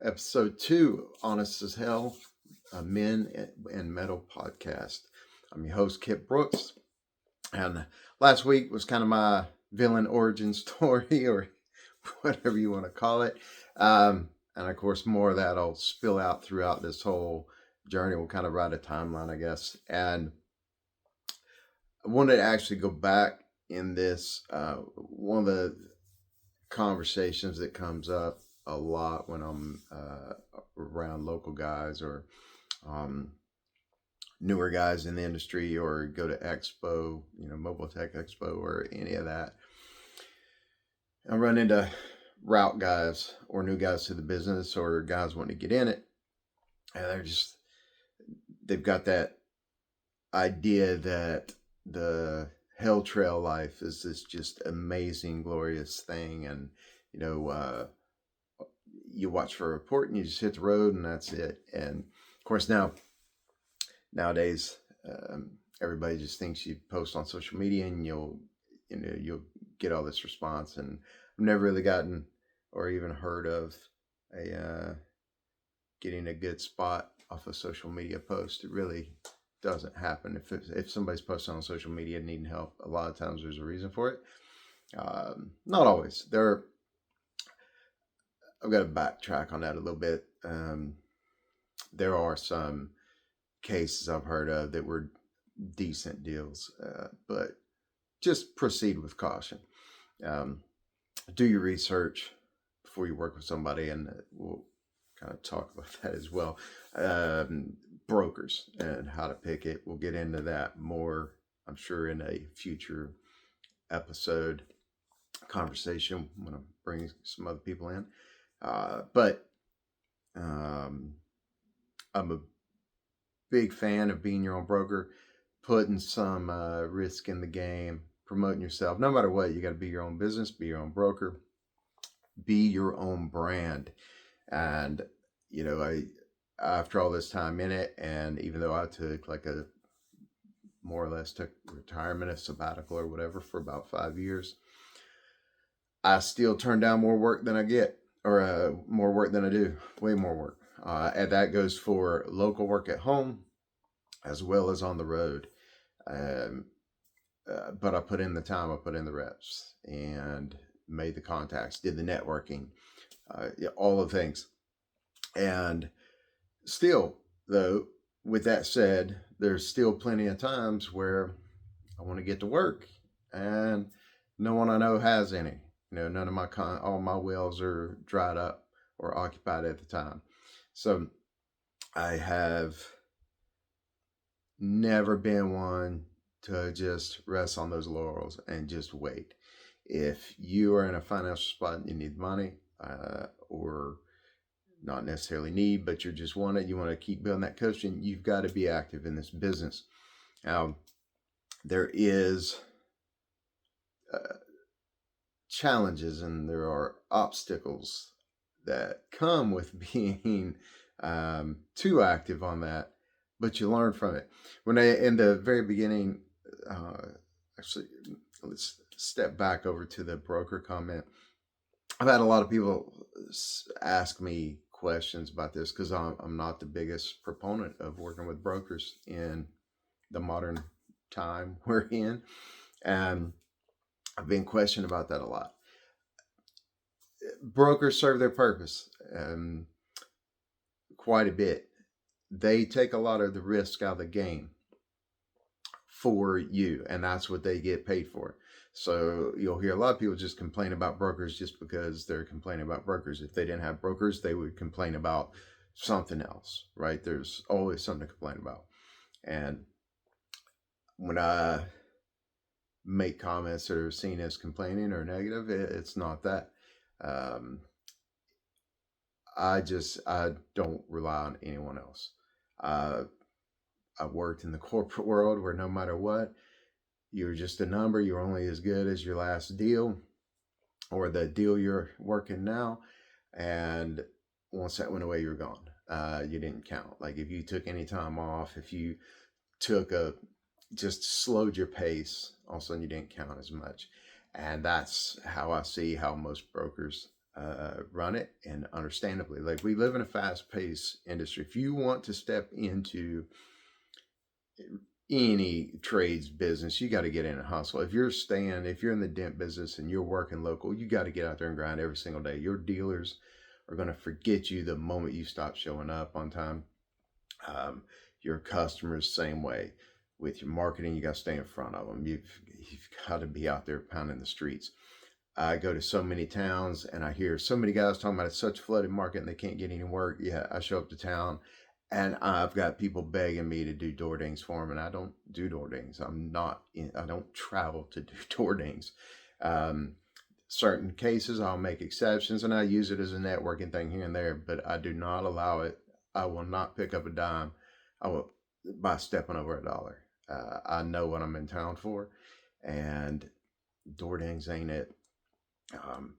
Episode 2, Honest as Hell, a Men and Metal podcast. I'm your host, Kip Brooks. And last week was kind of my villain origin story, or whatever you want to call it. And of course, more of that will spill out throughout this whole journey. We'll kind of write a timeline, I guess. And I wanted to actually go back in this. One of the conversations that comes up a lot when I'm around local guys or um, newer guys in the industry or go to Expo, Mobile Tech Expo or any of that. I run into route guys or new guys to the business or guys wanting to get in it. And they've got that idea that the hell trail life is this just amazing, glorious thing. And, you know, you watch for a report and you just hit the road and that's it. And of course, nowadays, everybody just thinks you post on social media and you'll get all this response. And I've never really gotten or even heard of a getting a good spot off a social media post. It really doesn't happen. If somebody's posting on social media needing help, a lot of times there's a reason for it. Not always. I've got to backtrack on that a little bit. There are some cases I've heard of that were decent deals, but just proceed with caution. Do your research before you work with somebody, and we'll kind of talk about that as well. Brokers and how to pick it. We'll get into that more, I'm sure, in a future episode conversation when I bring some other people in. But I'm a big fan of being your own broker, putting some risk in the game, promoting yourself. No matter what, you got to be your own business, be your own broker, be your own brand. And, I after all this time in it, and even though I took more or less took retirement, a sabbatical or whatever for about 5 years, I still turn down more work than I get, or more work than I do, way more work. And that goes for local work at home as well as on the road. Um, but I put in the time, I put in the reps, and made the contacts, did the networking, all the things. And still, though, with that said, there's still plenty of times where I want to get to work, and no one I know has any. None of all my wells are dried up or occupied at the time. So I have never been one to just rest on those laurels and just wait. If you are in a financial spot and you need money, or not necessarily need, but you just want it, you want to keep building that cushion, you've got to be active in this business. Now, there is challenges and there are obstacles that come with being too active on that, but you learn from it. In the very beginning, actually, let's step back over to the broker comment. I've had a lot of people ask me questions about this because I'm not the biggest proponent of working with brokers in the modern time we're in. And I've been questioned about that a lot. Brokers serve their purpose quite a bit. They take a lot of the risk out of the game for you, and that's what they get paid for. So you'll hear a lot of people just complain about brokers just because they're complaining about brokers. If they didn't have brokers, they would complain about something else, right? There's always something to complain about. And when I make comments that are seen as complaining or negative, it's not that. I don't rely on anyone else. I worked in the corporate world where no matter what, you're just a number. You're only as good as your last deal or the deal you're working now. And once that went away, you're gone. You didn't count. Like if you took any time off, if you just slowed your pace, all of a sudden you didn't count as much. And that's how I see how most brokers run it, and understandably, like, we live in a fast-paced industry. If you want to step into any trades business, you got to get in and hustle. If you're in the dent business and you're working local, you got to get out there and grind every single day. Your dealers are going to forget you the moment you stop showing up on time. Your customers, same way. With your marketing, you got to stay in front of them. You've got to be out there pounding the streets. I go to so many towns and I hear so many guys talking about it's such a flooded market and they can't get any work. Yeah, I show up to town and I've got people begging me to do door dings for them, and I don't do door dings. I don't travel to do door dings. Um, Certain cases, I'll make exceptions and I use it as a networking thing here and there, but I do not allow it. I will not pick up a dime. I will by stepping over a dollar. I know what I'm in town for, and door dings ain't it. Um,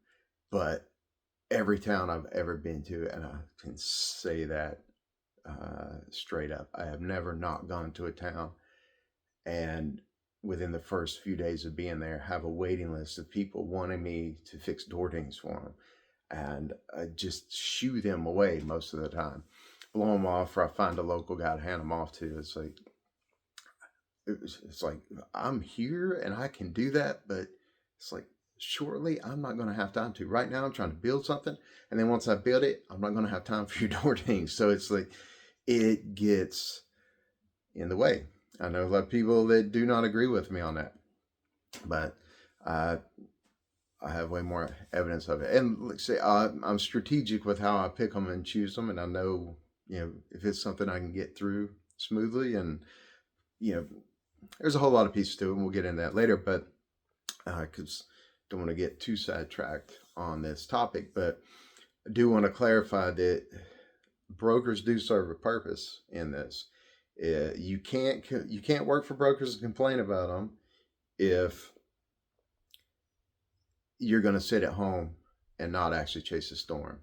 but every town I've ever been to, and I can say that straight up, I have never not gone to a town and within the first few days of being there have a waiting list of people wanting me to fix door dings for them, and I just shoo them away most of the time, blow them off, or I find a local guy to hand them off to. It's like I'm here and I can do that, but it's like shortly I'm not going to have time to. Right now I'm trying to build something, and then once I build it, I'm not going to have time for your door dings. So it's like it gets in the way. I know a lot of people that do not agree with me on that, but I I have way more evidence of it. And like say, I'm strategic with how I pick them and choose them, and I know if it's something I can get through smoothly, and you know there's a whole lot of pieces to it, and we'll get into that later. But because don't want to get too sidetracked on this topic, but I do want to clarify that brokers do serve a purpose in this. You can't work for brokers and complain about them if you're going to sit at home and not actually chase a storm.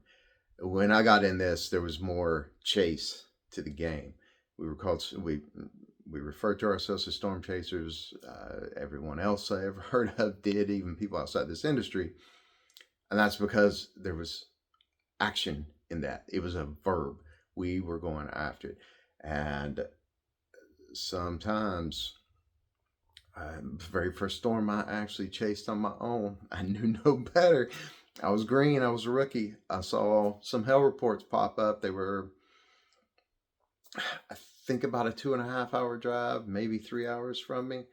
When I got in this, there was more chase to the game. We referred to ourselves as storm chasers. Everyone else I ever heard of did, even people outside this industry, and that's because there was action in that. It was a verb. We were going after it, and sometimes the very first storm I actually chased on my own, I knew no better. I was green. I was a rookie. I saw some hell reports pop up. They were, I think, about a 2.5 hour drive, maybe 3 hours from me.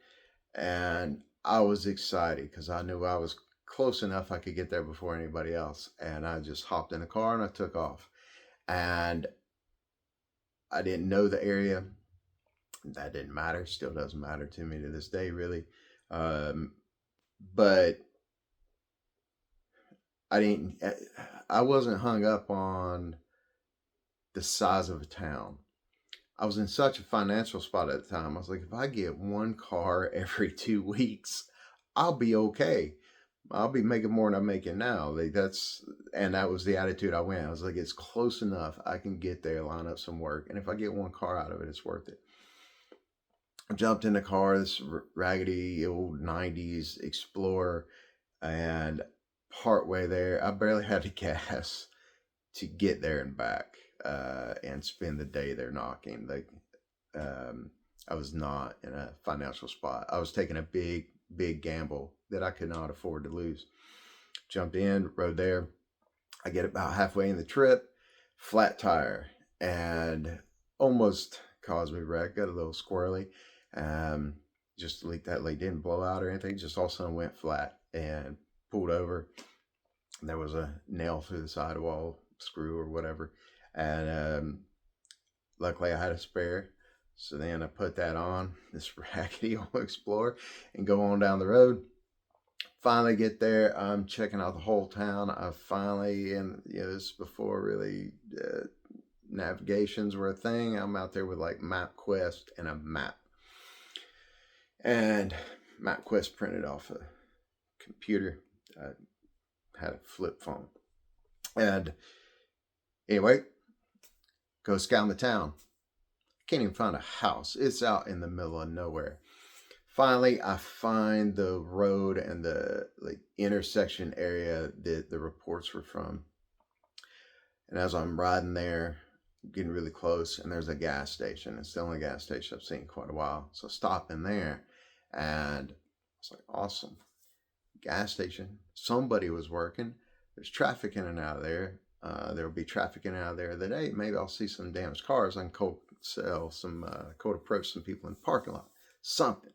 And I was excited because I knew I was close enough I could get there before anybody else. And I just hopped in the car and I took off. And I didn't know the area. That didn't matter. Still doesn't matter to me to this day, really. Um, but I wasn't hung up on the size of a town. I was in such a financial spot at the time. I was like, if I get one car every 2 weeks, I'll be okay. I'll be making more than I'm making now. And that was the attitude I went. I was like, it's close enough. I can get there, line up some work, and if I get one car out of it, it's worth it. I jumped in the car, this raggedy old '90s Explorer, and partway there, I barely had the gas to get there and back, and spend the day there knocking. Like, I was not in a financial spot. I was taking a big, big gamble that I could not afford to lose. Jumped in, rode there. I get about halfway in the trip, flat tire, and almost caused me a wreck. Got a little squirrely. Um, just that leak didn't blow out or anything. Just all of a sudden went flat and pulled over. There was a nail through the sidewall, screw or whatever, and luckily I had a spare. So then I put that on this raggedy old Explorer and go on down the road. Finally get there. I'm checking out the whole town. I finally, and this is before really navigations were a thing. I'm out there with like MapQuest and a map. And MapQuest printed off a computer. I had a flip phone. And anyway, go scouting the town. Can't even find a house. It's out in the middle of nowhere. Finally, I find the road and the like intersection area that the reports were from. And as I'm riding there, getting really close, and there's a gas station. It's the only gas station I've seen in quite a while. So I stop in there, and it's like, awesome. Gas station. Somebody was working. There's traffic in and out of there. There'll be traffic in and out of there today. Maybe I'll see some damaged cars. I can cold sell some, cold approach some people in the parking lot. Something.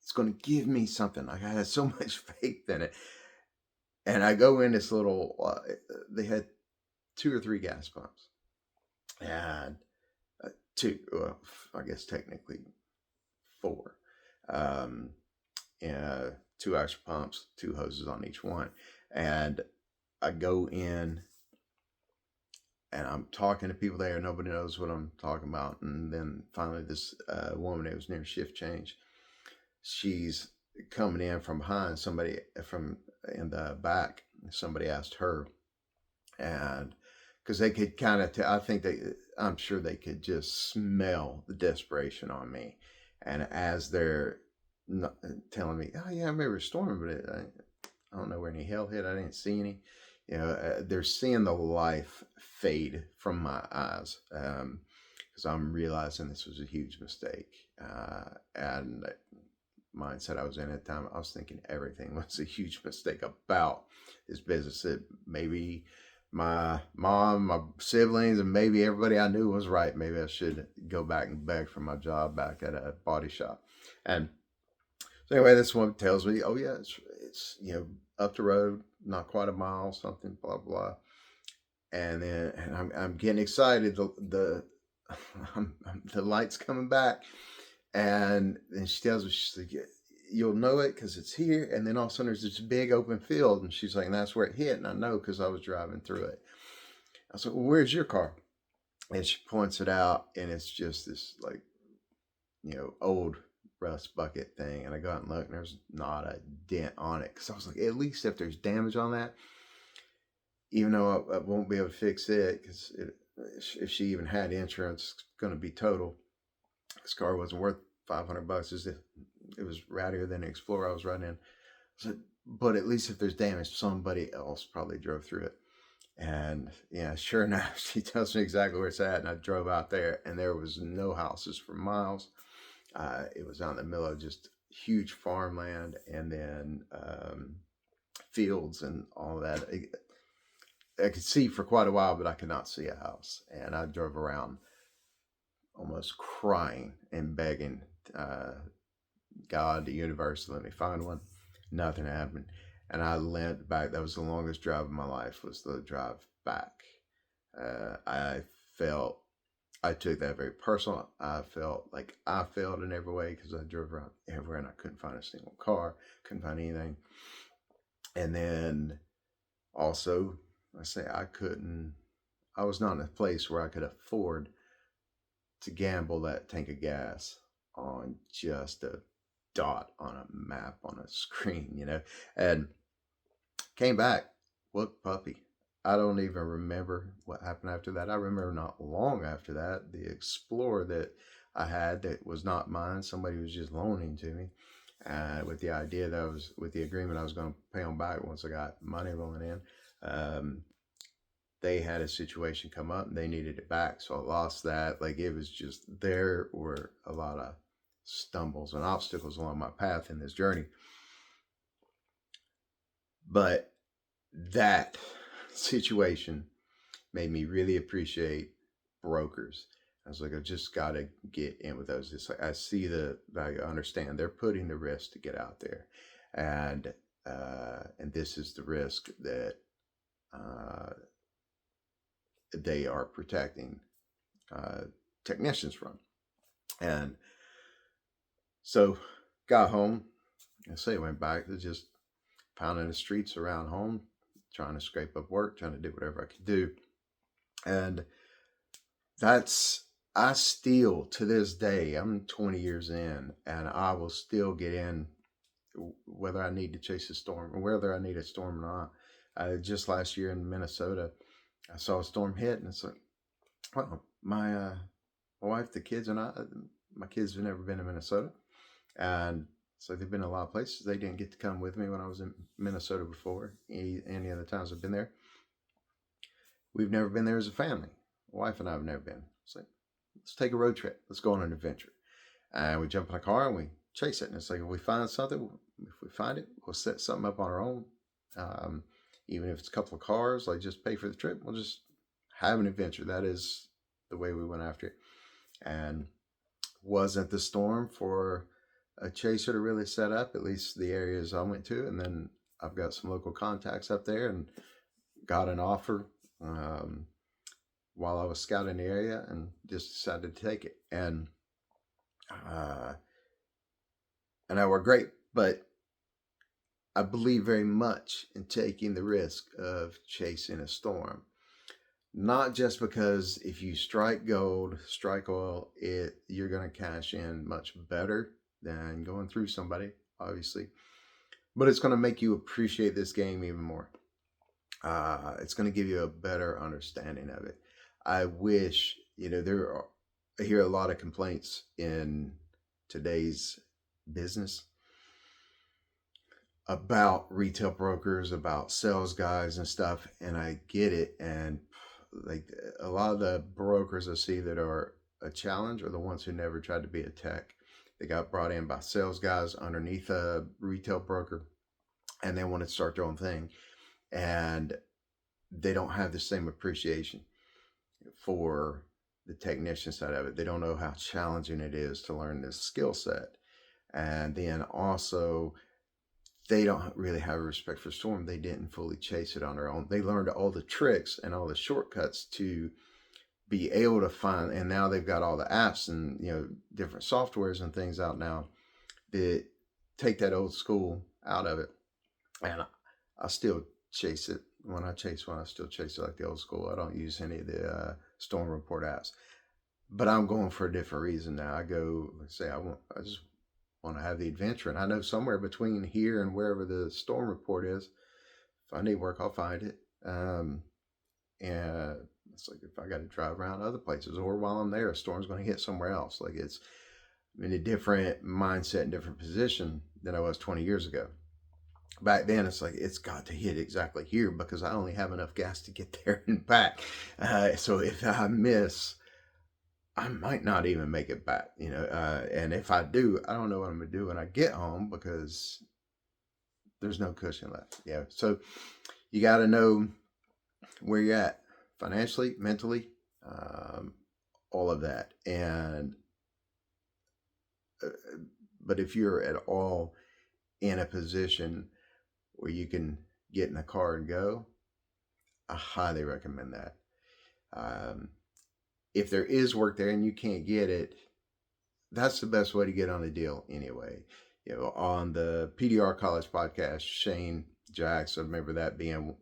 It's going to give me something. Like I had so much faith in it. And I go in this little, they had 2 or 3 gas pumps. And two, well, I guess technically 4. Um, and 2 extra pumps, 2 hoses on each one. And I go in and I'm talking to people there. Nobody knows what I'm talking about. And then finally, this woman, it was near shift change. She's coming in from behind. Somebody from in the back. Somebody asked her, and because they could kind of, I think I'm sure they could just smell the desperation on me. And as they're telling me, oh yeah, I remember a storm, but I don't know where any hell hit. I didn't see any. They're seeing the life fade from my eyes because I'm realizing this was a huge mistake. And mindset I was in at the time, I was thinking everything was a huge mistake about this business. That maybe my mom, my siblings, and maybe everybody I knew was right. Maybe I should go back and beg for my job back at a body shop. And so anyway, this one tells me, "Oh yeah, it's up the road, not quite a mile, something, blah blah." And then and I'm getting excited. The the light's coming back, and then she tells me, she's like, "You'll know it because it's here." And then all of a sudden, there's this big open field, and she's like, "And that's where it hit." And I know because I was driving through it. I said, "Well, where's your car?" And she points it out, and it's just this like old rust bucket thing. And I go out and look, and there's not a dent on it. Because I was like, at least if there's damage on that, even though I won't be able to fix it, because if she even had insurance, it's going to be total. This car wasn't worth $500. It was rattier than the Explorer I was riding in. So, but at least if there's damage, somebody else probably drove through it. And yeah, sure enough, she tells me exactly where it's at. And I drove out there, and there was no houses for miles. It was out in the middle of just huge farmland, and then fields and all that. I could see for quite a while, but I could not see a house. And I drove around almost crying and begging God, the universe, to let me find one. Nothing happened. And I leant back. That was the longest drive of my life, was the drive back. I felt, I took that very personal. I felt like I failed in every way because I drove around everywhere and I couldn't find a single car, couldn't find anything. And then also, I was not in a place where I could afford to gamble that tank of gas on just a dot on a map on a screen. And came back. What puppy? I don't even remember what happened after that. I remember not long after that, the Explorer that I had that was not mine, somebody was just loaning to me. With the idea that with the agreement I was going to pay them back once I got money rolling in. They had a situation come up and they needed it back. So I lost that. Like it was just, there were a lot of stumbles and obstacles along my path in this journey. But that situation made me really appreciate brokers. I was like, I just got to get in with those. It's like, I see the value. I understand they're putting the risk to get out there. And this is the risk that they are protecting technicians from. And so got home. I say went back to just pounding the streets around home, trying to scrape up work, trying to do whatever I could do. And I still, to this day, I'm 20 years in, and I will still get in whether I need to chase a storm or whether I need a storm or not. Just last year in Minnesota, I saw a storm hit, and it's like, well, my wife, the kids, and my kids have never been to Minnesota, and So they've been a lot of places. They didn't get to come with me when I was in Minnesota before. Any other times I've been there, we've never been there as a family. My wife and I have never been. It's like, let's take a road trip. Let's go on an adventure. And we jump in a car and we chase it. And it's like, if we find something, if we find it, we'll set something up on our own. Um, Even if it's a couple of cars, like just pay for the trip. We'll just have an adventure. That is the way we went after it. And wasn't the storm for a chaser to really set up, at least the areas I went to. And then I've got some local contacts up there and got an offer while I was scouting the area and just decided to take it. Uh, and that worked great. But I believe very much in taking the risk of chasing a storm. Not just because if you strike gold, strike oil, you're going to cash in much better than going through somebody, obviously. But it's going to make you appreciate this game even more. It's going to give you a better understanding of it. I wish, I hear a lot of complaints in today's business about retail brokers, about sales guys and stuff, and I get it. And like a lot of the brokers I see that are a challenge are the ones who never tried to be a tech. They got brought in by sales guys underneath a retail broker, and they want to start their own thing, and they don't have the same appreciation for the technician side of it. They don't know how challenging it is to learn this skill set. And then also, they don't really have a respect for storm. They didn't fully chase it on their own. They learned all the tricks and all the shortcuts to be able to find, and now they've got all the apps and different softwares and things out now that take that old school out of it. And I still chase it. When I chase one, I still chase it like the old school. I don't use any of the storm report apps, but I'm going for a different reason now. I go, let's say, I just want to have the adventure, and I know somewhere between here and wherever the storm report is, if I need work, I'll find it. And it's like if I got to drive around other places, or while I'm there, a storm's going to hit somewhere else. Like it's in a different mindset and different position than I was 20 years ago. Back then, it's like it's got to hit exactly here because I only have enough gas to get there and back. So if I miss, I might not even make it back, and if I do, I don't know what I'm going to do when I get home because there's no cushion left. Yeah. So you got to know where you're at financially, mentally, all of that. But if you're at all in a position where you can get in a car and go, I highly recommend that. If there is work there and you can't get it, that's the best way to get on a deal anyway. On the PDR College podcast, Shane Jacks, I remember that being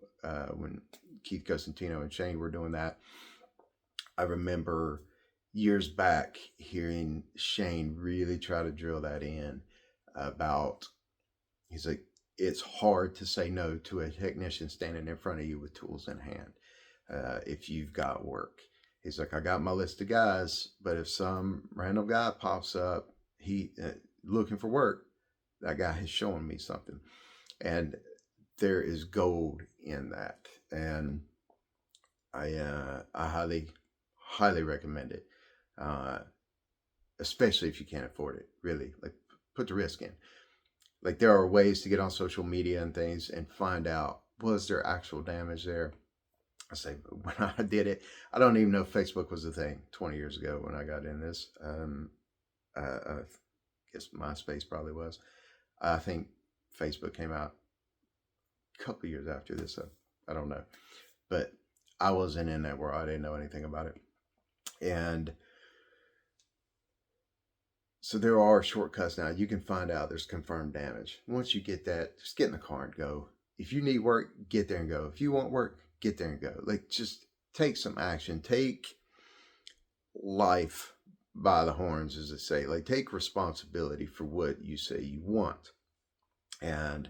when Keith Costantino and Shane were doing that. I remember years back hearing Shane really try to drill that in about, he's like, it's hard to say no to a technician standing in front of you with tools in hand if you've got work. He's like, I got my list of guys, but if some random guy pops up, he looking for work, that guy is showing me something. And there is gold in that. And I highly recommend it, especially if you can't afford it. Really, like put the risk in. Like there are ways to get on social media and things and find out, was there actual damage there? I say, when I did it, I don't even know if Facebook was a thing 20 years ago when I got in this. I guess MySpace probably was. I think Facebook came out a couple of years after this. So I don't know. But I wasn't in that world. I didn't know anything about it. And so there are shortcuts now. You can find out there's confirmed damage. Once you get that, just get in the car and go. If you need work, get there and go. If you want work, get there and go. Like just take some action. Take life by the horns, as they say. Like take responsibility for what you say you want. And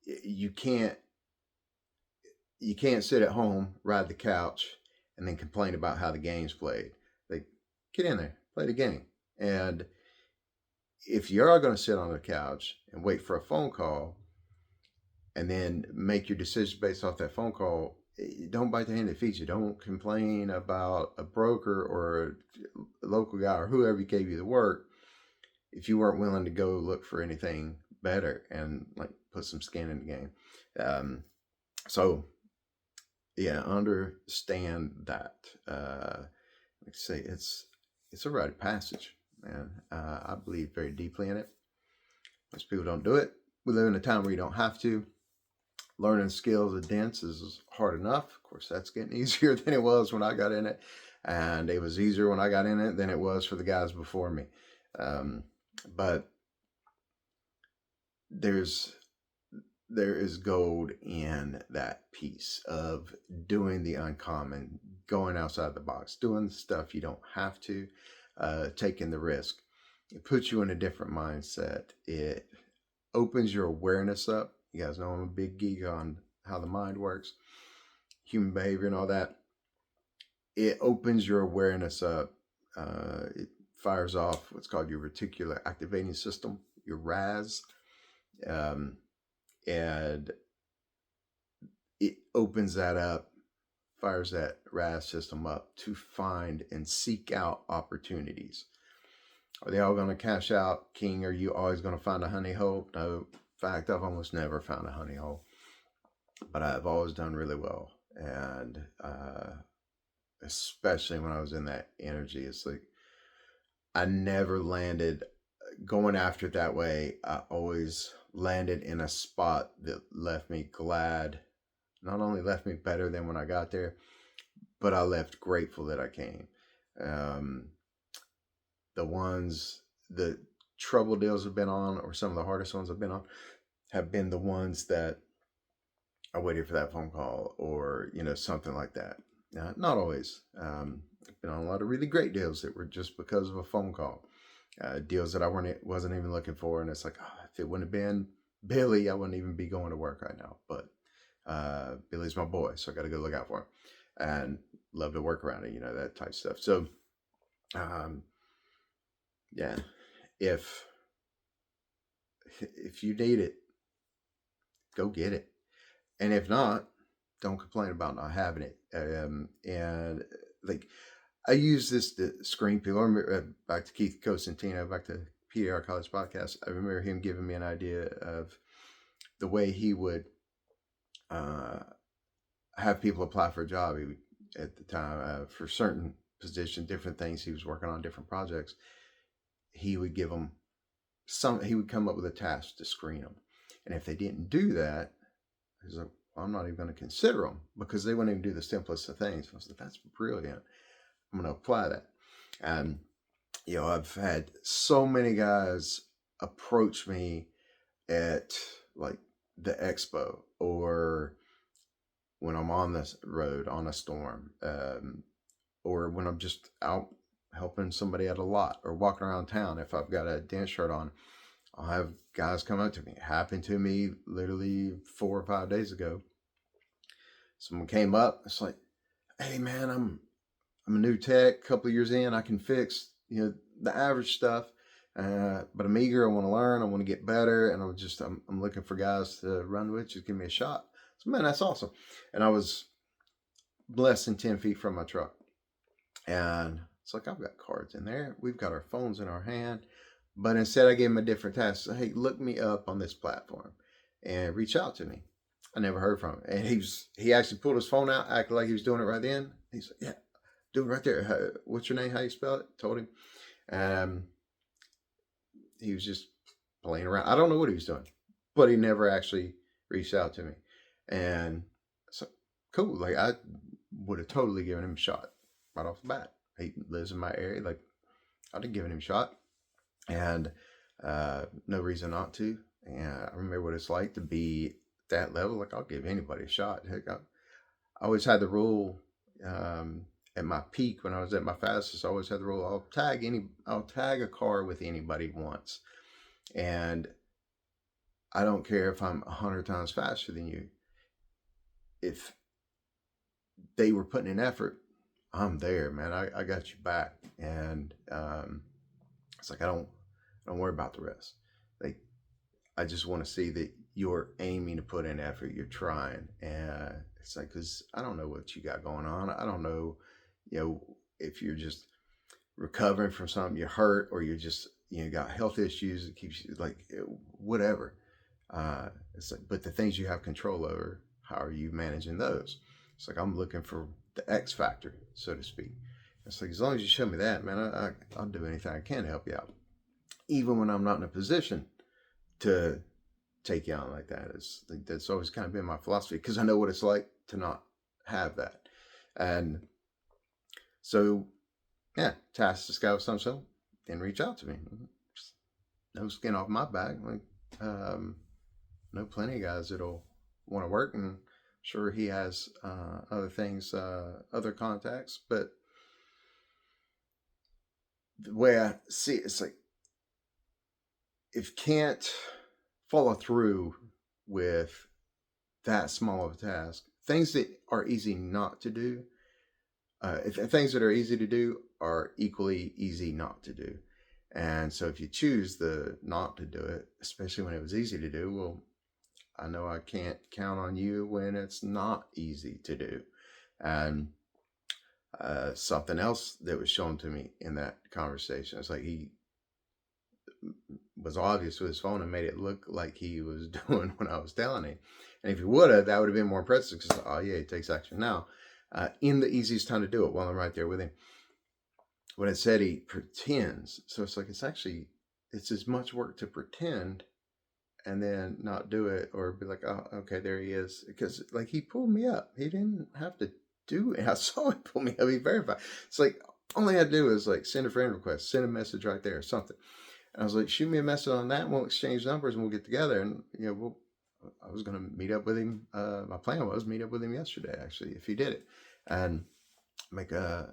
you can't sit at home, ride the couch, and then complain about how the game's played. Like get in there, play the game. And if you're going to sit on the couch and wait for a phone call and then make your decision based off that phone call, don't bite the hand that feeds you. Don't complain about a broker or a local guy or whoever gave you the work if you weren't willing to go look for anything better and like put some skin in the game. So yeah, understand that. Like I say, it's a rite of passage, man. I believe very deeply in it. Most people don't do it. We live in a time where you don't have to. Learning skills of dance is hard enough. Of course, that's getting easier than it was when I got in it, and it was easier when I got in it than it was for the guys before me. But there is gold in that piece of doing the uncommon, going outside the box, doing the stuff you don't have to, taking the risk. It puts you in a different mindset. It opens your awareness up. You guys know I'm a big geek on how the mind works, human behavior and all that. It opens your awareness up. It fires off what's called your reticular activating system, your RAS. And it opens that up, fires that RAS system up to find and seek out opportunities. Are they all going to cash out, King? Are you always going to find a honey hole? No. In fact, I've almost never found a honey hole, but I've always done really well. And especially when I was in that energy, it's like I never landed going after it that way. I always landed in a spot that left me glad. Not only left me better than when I got there, but I left grateful that I came. The trouble deals I've been on, or some of the hardest ones I've been on, have been the ones that I waited for that phone call or, something like that. Not always. I've been on a lot of really great deals that were just because of a phone call. Deals that I wasn't even looking for. And it's like, if it wouldn't have been Billy, I wouldn't even be going to work right now. But Billy's my boy, so I got to go look out for him and love to work around it, that type of stuff. So, yeah, if you need it, go get it. And if not, don't complain about not having it. And like, I use this to screen people. I remember, back to Keith Cosentino, back to PDR College Podcast. I remember him giving me an idea of the way he would have people apply for a job. He would, at the time, for certain positions, different things he was working on, different projects, he would give them he would come up with a task to screen them. And if they didn't do that, he's like, well, I'm not even going to consider them because they wouldn't even do the simplest of things. I was like, that's brilliant. I'm going to apply that. And, I've had so many guys approach me at like the expo or when I'm on this road on a storm, or when I'm just out helping somebody at a lot or walking around town. If I've got a dance shirt on, I'll have guys come up to me. It happened to me literally 4 or 5 days ago. Someone came up. It's like, hey man, I'm a new tech, a couple of years in. I can fix the average stuff, but I'm eager. I want to learn. I want to get better, and I'm looking for guys to run with. Just give me a shot. So man, that's awesome. And I was less than 10 feet from my truck, and it's like, I've got cards in there. We've got our phones in our hand. But instead, I gave him a different task. So, hey, look me up on this platform and reach out to me. I never heard from him. And he actually pulled his phone out, acted like he was doing it right then. He's like, yeah, do it right there. What's your name? How you spell it? Told him. He was just playing around. I don't know what he was doing, but he never actually reached out to me. And so, cool. Like, I would have totally given him a shot right off the bat. He lives in my area. Like, I'd have given him a shot. And no reason not to. And I remember what it's like to be that level. Like, I'll give anybody a shot. Heck, I always had the rule at my peak when I was at my fastest. I always had the rule: I'll tag a car with anybody once, and I don't care if I'm 100 times faster than you. If they were putting in effort, I'm there, man. I got you back, and it's like I don't Don't worry about the rest. Like, I just want to see that you're aiming to put in effort. You're trying. And it's like, because I don't know what you got going on. I don't know, if you're just recovering from something, you're hurt, or you're just, got health issues that keeps you like, whatever. It's like, but the things you have control over, how are you managing those? It's like, I'm looking for the X factor, so to speak. It's like, as long as you show me that, man, I'll do anything I can to help you out, even when I'm not in a position to take you on like that. It's like, that's always kind of been my philosophy, because I know what it's like to not have that. And so, yeah, task this guy with something, then reach out to me. Just no skin off my back. Like, know plenty of guys that'll want to work, and I'm sure he has other things, other contacts. But the way I see it, it's like, if you can't follow through with that small of a task, things that are easy not to do, if things that are easy to do are equally easy not to do. And so if you choose the not to do it, especially when it was easy to do, well, I know I can't count on you when it's not easy to do. And something else that was shown to me in that conversation, it's like, he was obvious with his phone and made it look like he was doing what I was telling him. And if he would have, that would have been more impressive, because, oh yeah, he takes action now. In the easiest time to do it, while I'm right there with him. When it said he pretends, so it's like, it's as much work to pretend and then not do it, or be like, oh, okay, there he is. Because, like, he pulled me up. He didn't have to do it. I saw him pull me up. He verified. It's like, all I had to do is like send a friend request, send a message right there or something. And I was like, shoot me a message on that, and we'll exchange numbers, and we'll get together. And, I was going to meet up with him. My plan was meet up with him yesterday, actually, if he did it, and make a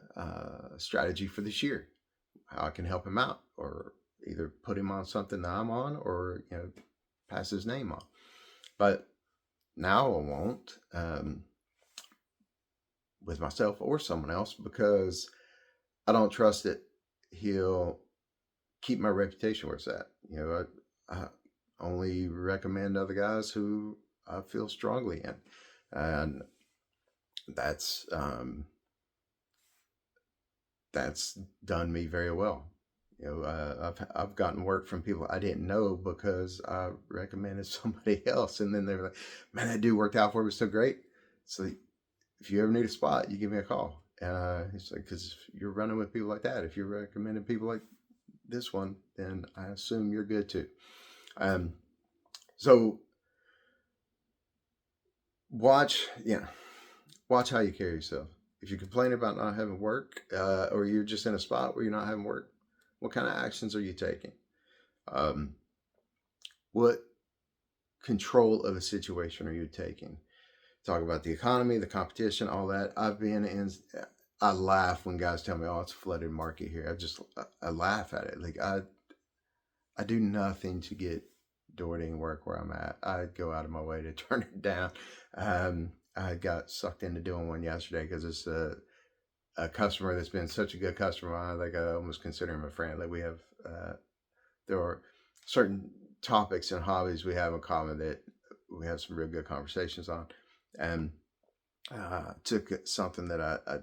strategy for this year, how I can help him out, or either put him on something that I'm on, or, pass his name on. But now I won't, with myself or someone else, because I don't trust that he'll keep my reputation where it's at. I only recommend other guys who I feel strongly in, and that's done me very well. I've gotten work from people I didn't know because I recommended somebody else, and then they were like, "Man, that dude worked out for me so great." So if you ever need a spot, you give me a call. It's like, because you're running with people like that. If you're recommending people like this one, then I assume you're good too. So watch how you carry yourself. If you complain about not having work, or you're just in a spot where you're not having work, what kind of actions are you taking? What control of the situation are you taking? Talk about the economy, the competition, all that. I laugh when guys tell me, "Oh, it's a flooded market here." I laugh at it. Like, I do nothing to get door to work where I'm at. I go out of my way to turn it down. I got sucked into doing one yesterday because it's a customer that's been such a good customer of mine. Like, I almost consider him a friend. Like, we have, there are certain topics and hobbies we have in common that we have some real good conversations on. And took something that I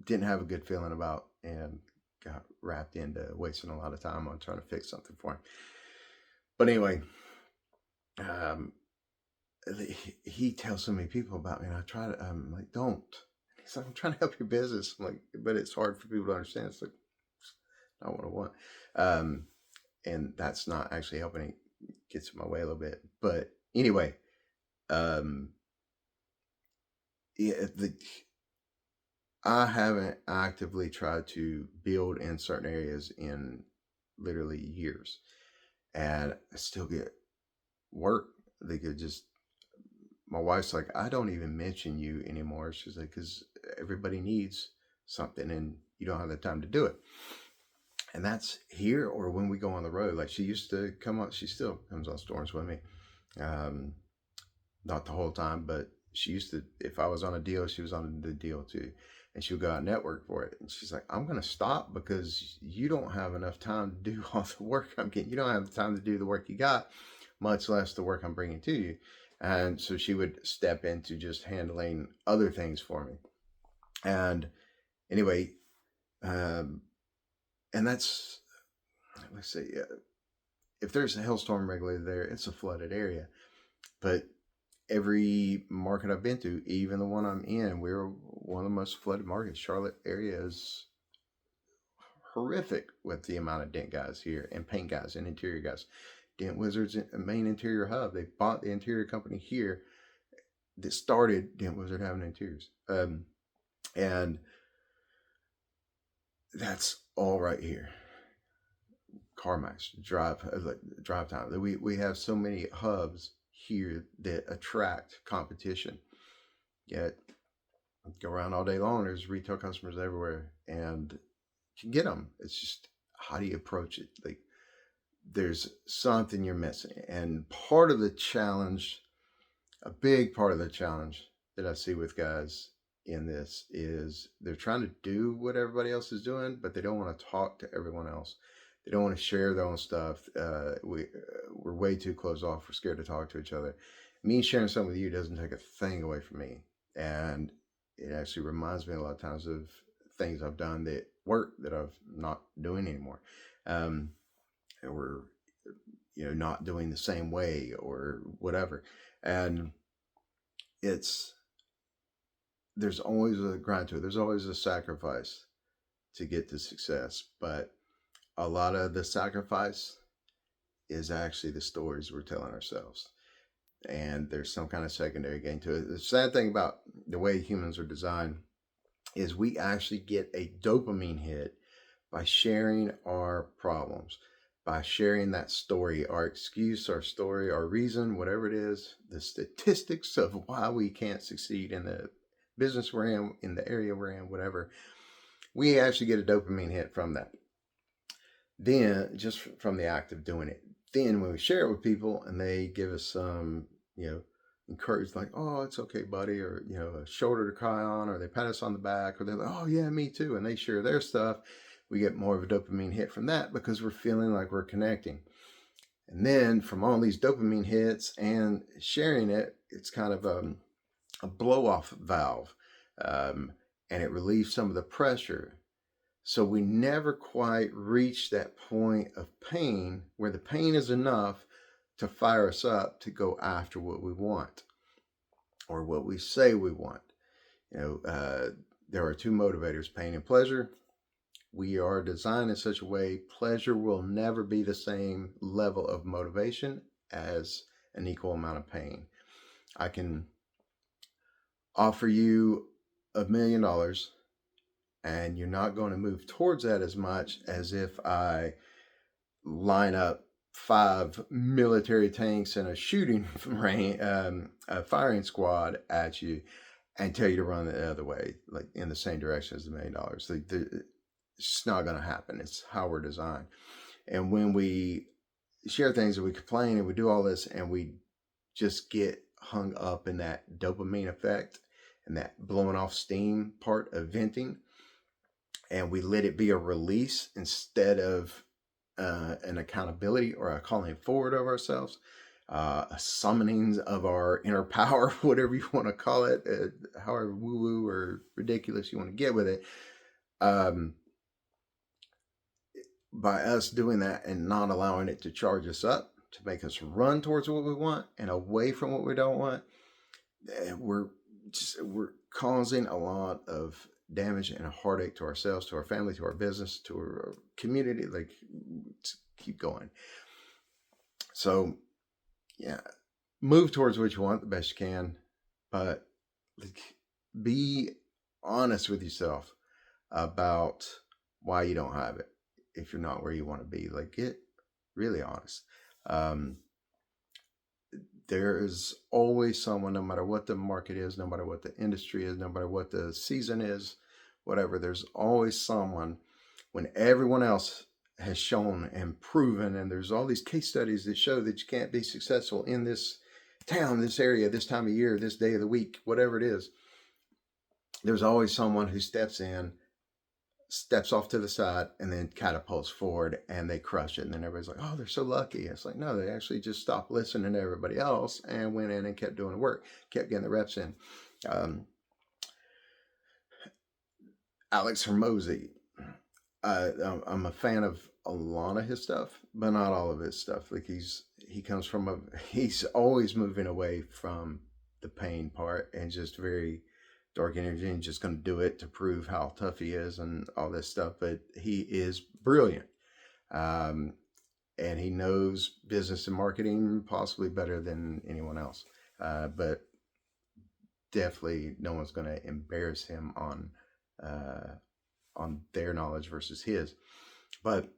didn't have a good feeling about, and got wrapped into wasting a lot of time on trying to fix something for him. But anyway, he tells so many people about me, and I try to, I'm like, don't. He's like, I'm trying to help your business. I'm like, but it's hard for people to understand. It's like, not what I want. And that's not actually helping. It gets in my way a little bit. But anyway, yeah, I haven't actively tried to build in certain areas in literally years, and I still get work. They could just, my wife's like, I don't even mention you anymore. She's like, because everybody needs something, and you don't have the time to do it. And that's here, or when we go on the road. Like, she used to come on, she still comes on storms with me. Not the whole time, but she used to, if I was on a deal, she was on the deal too. and she would go out and network for it. And she's like, I'm going to stop because you don't have enough time to do all the work I'm getting. You don't have the time to do the work you got, much less the work I'm bringing to you. And so she would step into just handling other things for me. And anyway, um, and that's, let's see, if there's a hailstorm regulator there, it's a flooded area. But every market I've been to, even the one I'm in, we're one of the most flooded markets. Charlotte area is horrific with the amount of dent guys here and paint guys and interior guys. Dent Wizard's main interior hub. They bought the interior company here that started Dent Wizard having interiors. And that's all right here. CarMax, drive time. We have so many hubs here that attract competition. Yet go around all day long. There's retail customers everywhere, and you can get them. It's just how do you approach it? Like there's something you're missing, and part of the challenge, a big part of the challenge that I see with guys in this is they're trying to do what everybody else is doing, but they don't want to talk to everyone else. They don't want to share their own stuff. We're way too closed off. We're scared to talk to each other. Me sharing something with you doesn't take a thing away from me, and it actually reminds me a lot of times of things I've done that work that I'm not doing anymore, or not doing the same way or whatever. And there's always a grind to it. There's always a sacrifice to get to success, but a lot of the sacrifice is actually the stories we're telling ourselves. And there's some kind of secondary gain to it. The sad thing about the way humans are designed is we actually get a dopamine hit by sharing our problems, by sharing that story, our excuse, our story, our reason, whatever it is, the statistics of why we can't succeed in the business we're in the area we're in, whatever. We actually get a dopamine hit from that. Then, just from the act of doing it. Then, when we share it with people and they give us some, encourage, like, oh, it's okay, buddy, or, a shoulder to cry on, or they pat us on the back, or they're like, oh, yeah, me too. And they share their stuff. We get more of a dopamine hit from that because we're feeling like we're connecting. And then, from all these dopamine hits and sharing it, it's kind of a blow off valve. And it relieves some of the pressure. So we never quite reach that point of pain where the pain is enough to fire us up to go after what we want or what we say we want. There are two motivators, pain and pleasure. We are designed in such a way, pleasure will never be the same level of motivation as an equal amount of pain. I can offer you $1 million and you're not going to move towards that as much as if I line up 5 military tanks and a shooting range, a firing squad at you and tell you to run the other way, like in the same direction as the $1 million. It's not going to happen. It's how we're designed. And when we share things and we complain and we do all this and we just get hung up in that dopamine effect and that blowing off steam part of venting, and we let it be a release instead of an accountability or a calling forward of ourselves, a summoning of our inner power, whatever you want to call it, however woo-woo or ridiculous you want to get with it. By us doing that and not allowing it to charge us up, to make us run towards what we want and away from what we don't want, we're causing a lot of damage and a heartache to ourselves, to our family, to our business, to our community, like keep going. So yeah, move towards what you want the best you can, but be honest with yourself about why you don't have it. If you're not where you want to be, like get really honest. There is always someone, no matter what the market is, no matter what the industry is, no matter what the season is, whatever, there's always someone when everyone else has shown and proven, and there's all these case studies that show that you can't be successful in this town, this area, this time of year, this day of the week, whatever it is. there's always someone who steps in, steps off to the side, and then catapults forward, and they crush it. And then everybody's like, "Oh, they're so lucky." It's like, no, they actually just stopped listening to everybody else and went in and kept doing the work, kept getting the reps in. Um, Alex Hermosi, I'm a fan of a lot of his stuff, but not all of his stuff. Like he comes from he's always moving away from the pain part and just very dark energy and just going to do it to prove how tough he is and all this stuff. But he is brilliant. Um, and he knows business and marketing possibly better than anyone else. But definitely no one's going to embarrass him uh, on their knowledge versus his. But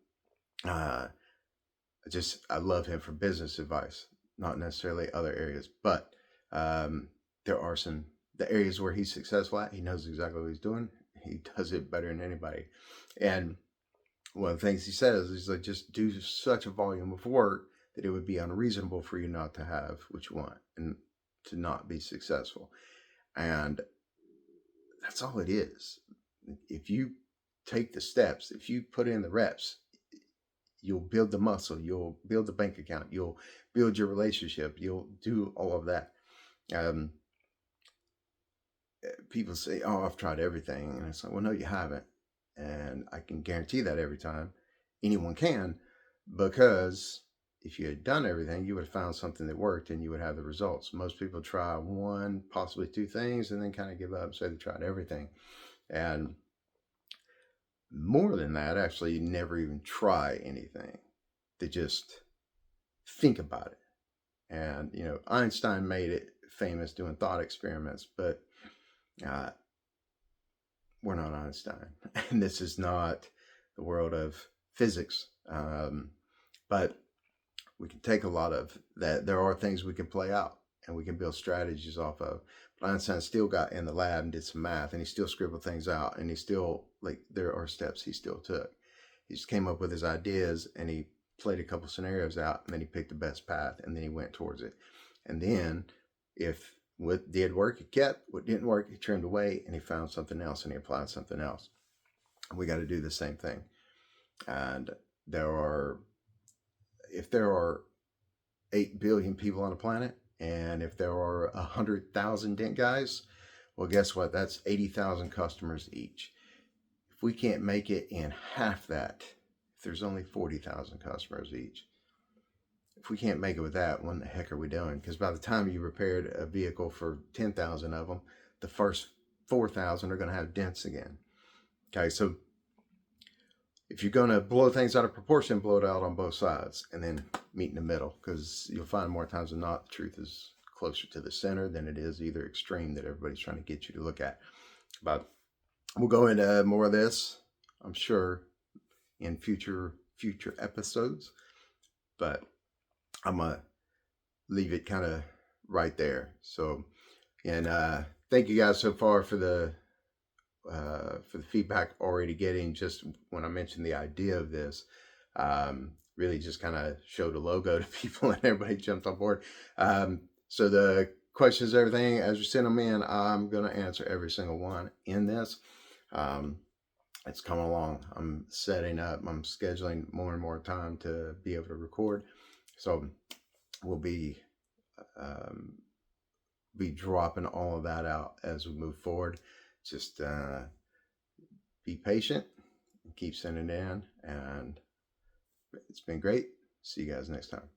uh, I love him for business advice, not necessarily other areas. But um, there are the areas where he's successful at. He knows exactly what he's doing. He does it better than anybody. And one of the things he says is like, just do such a volume of work that it would be unreasonable for you not to have what you want and to not be successful. And that's all it is. If you take the steps, if you put in the reps, you'll build the muscle, you'll build the bank account, you'll build your relationship, you'll do all of that. Um, People say, "Oh, I've tried everything," and it's like, well, no, you haven't, and I can guarantee that every time anyone can, because if you had done everything, you would have found something that worked and you would have the results. Most people try one, possibly two things, and then kind of give up and say they tried everything. And more than that, actually, never even try anything. They just think about it. And, Einstein made it famous doing thought experiments, but uh, we're not Einstein. And this is not the world of physics. But we can take a lot of that. There are things we can play out and we can build strategies off of. But Einstein still got in the lab and did some math, and he still scribbled things out, and he still, like, there are steps he still took. He just came up with his ideas and he played a couple scenarios out, and then he picked the best path, and then he went towards it. And then if what did work, he kept. What didn't work, he trimmed away, and he found something else and he applied something else. We got to do the same thing. And if there are 8 billion people on the planet, and if there are 100,000 dent guys, well, guess what? That's 80,000 customers each. If we can't make it in half that, if there's only 40,000 customers each, if we can't make it with that, what the heck are we doing? Because by the time you repaired a vehicle for 10,000 of them, the first 4,000 are going to have dents again. Okay, so if you're going to blow things out of proportion, blow it out on both sides and then meet in the middle, because you'll find more times than not the truth is closer to the center than it is either extreme that everybody's trying to get you to look at. But we'll go into more of this, I'm sure, in future episodes. But I'm going to leave it kind of right there. So, and thank you guys so far for the feedback already getting. Just when I mentioned the idea of this, really just kind of showed a logo to people and everybody jumped on board. So the questions, everything, as you send them in, I'm going to answer every single one in this. It's coming along. I'm setting up, I'm scheduling more and more time to be able to record. So we'll be dropping all of that out as we move forward. Just be patient and keep sending it in. And it's been great. See you guys next time.